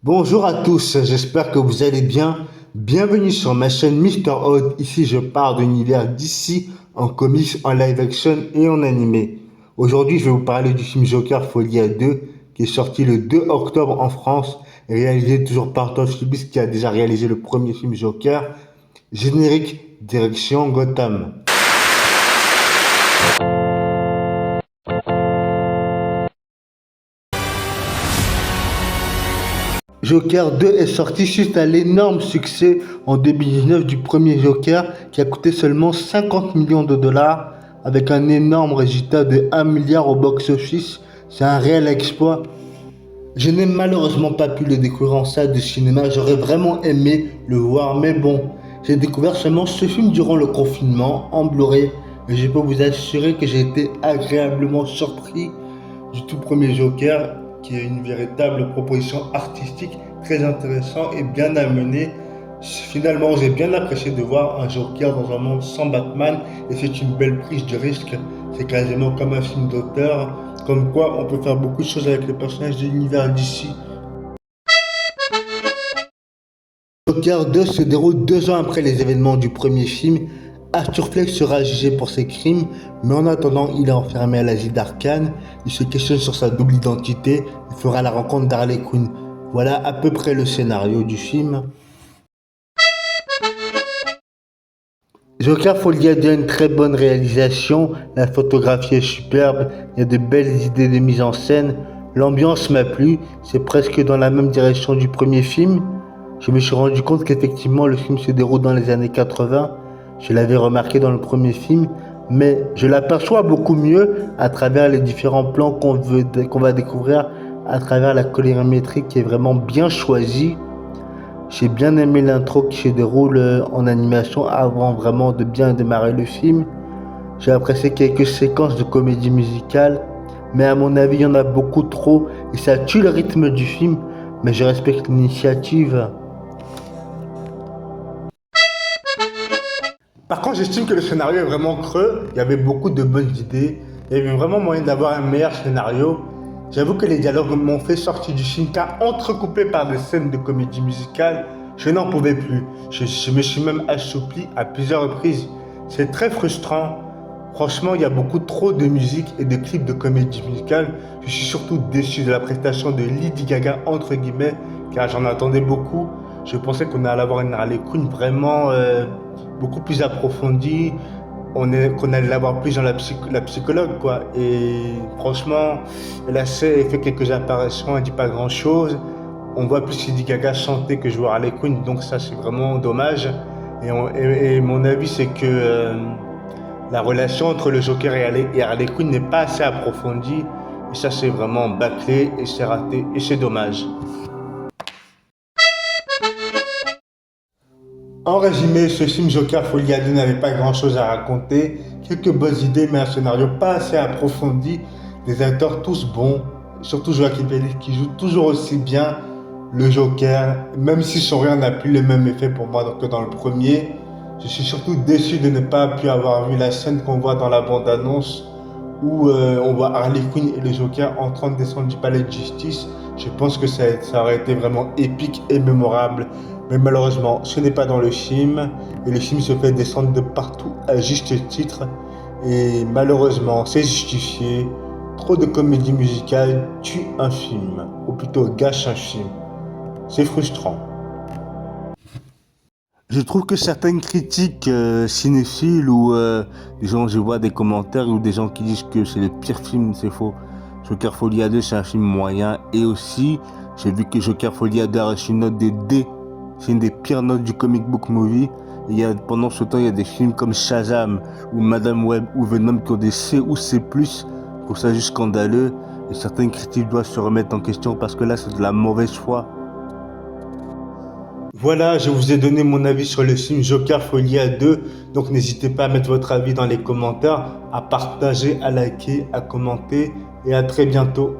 Bonjour à tous, j'espère que vous allez bien. Bienvenue sur ma chaîne Mister Odd. Ici, je parle de l'univers d'ici en comics, en live action et en animé. Aujourd'hui, je vais vous parler du film Joker Folie à 2 qui est sorti le 2 octobre en France et réalisé toujours par Todd Phillips qui a déjà réalisé le premier film Joker. Générique, direction Gotham. Joker 2 est sorti suite à l'énorme succès en 2019 du premier Joker qui a coûté seulement 50 millions de dollars avec un énorme résultat de 1 milliard au box-office. C'est un réel exploit. Je n'ai malheureusement pas pu le découvrir en salle de cinéma, j'aurais vraiment aimé le voir, mais bon, j'ai découvert seulement ce film durant le confinement en Blu-ray et je peux vous assurer que j'ai été agréablement surpris du tout premier Joker, qui est une véritable proposition artistique très intéressante et bien amenée. Finalement, j'ai bien apprécié de voir un Joker dans un monde sans Batman et c'est une belle prise de risque. C'est quasiment comme un film d'auteur, comme quoi on peut faire beaucoup de choses avec les personnages de l'univers d'ici. Joker 2 se déroule 2 ans après les événements du premier film. Arthur Fleck sera jugé pour ses crimes, mais en attendant, il est enfermé à l'asile d'Arkham. Il se questionne sur sa double identité et fera la rencontre d'Harley Quinn. Voilà à peu près le scénario du film. Joker Folie a une très bonne réalisation, la photographie est superbe, il y a de belles idées de mise en scène, l'ambiance m'a plu, c'est presque dans la même direction du premier film. Je me suis rendu compte qu'effectivement le film se déroule dans les années 80, je l'avais remarqué dans le premier film, mais je l'aperçois beaucoup mieux à travers les différents plans qu'on va découvrir, à travers la colorimétrie qui est vraiment bien choisie. J'ai bien aimé l'intro qui se déroule en animation avant vraiment de bien démarrer le film. J'ai apprécié quelques séquences de comédie musicale, mais à mon avis il y en a beaucoup trop et ça tue le rythme du film, mais je respecte l'initiative. Par contre, j'estime que le scénario est vraiment creux, il y avait beaucoup de bonnes idées, il y avait vraiment moyen d'avoir un meilleur scénario. J'avoue que les dialogues m'ont fait sortir du film car entrecoupés par des scènes de comédie musicale, je n'en pouvais plus. Je me suis même assoupli à plusieurs reprises. C'est très frustrant. Franchement, il y a beaucoup trop de musique et de clips de comédie musicale. Je suis surtout déçu de la prestation de Lady Gaga, entre guillemets, car j'en attendais beaucoup. Je pensais qu'on allait avoir une Harley Quinn vraiment beaucoup plus approfondie, qu'on allait l'avoir plus dans la psychologue, quoi. Et franchement, elle fait quelques apparitions, elle dit pas grand chose. On voit plus Lady Gaga chanter que jouer Harley Quinn, donc ça c'est vraiment dommage. Et mon avis c'est que la relation entre le Joker et Harley Quinn n'est pas assez approfondie. Et ça c'est vraiment bâclé et c'est raté et c'est dommage. En résumé, ce film Joker Folie à 2 n'avait pas grand chose à raconter, quelques bonnes idées mais un scénario pas assez approfondi, des acteurs tous bons, surtout Joaquin Phoenix qui joue toujours aussi bien le Joker, même si son rien n'a plus le même effet pour moi que dans le premier. Je suis surtout déçu de ne pas pu avoir vu la scène qu'on voit dans la bande-annonce où on voit Harley Quinn et le Joker en train de descendre du palais de justice. Je pense que ça aurait été vraiment épique et mémorable. Mais malheureusement, ce n'est pas dans le film. Et le film se fait descendre de partout à juste titre. Et malheureusement, c'est justifié. Trop de comédie musicale tue un film. Ou plutôt gâche un film. C'est frustrant. Je trouve que certaines critiques cinéphiles ou des gens, je vois des commentaires ou des gens qui disent que c'est le pire film, c'est faux. Joker Folie à 2, c'est un film moyen. Et aussi, j'ai vu que Joker Folie à 2 a reçu une note de D. C'est une des pires notes du comic book movie. Et pendant ce temps, il y a des films comme Shazam ou Madame Web ou Venom qui ont des C ou C+. Je trouve ça juste scandaleux. Et certaines critiques doivent se remettre en question parce que là, c'est de la mauvaise foi. Voilà, je vous ai donné mon avis sur le film Joker Folie à 2. Donc n'hésitez pas à mettre votre avis dans les commentaires, à partager, à liker, à commenter et à très bientôt.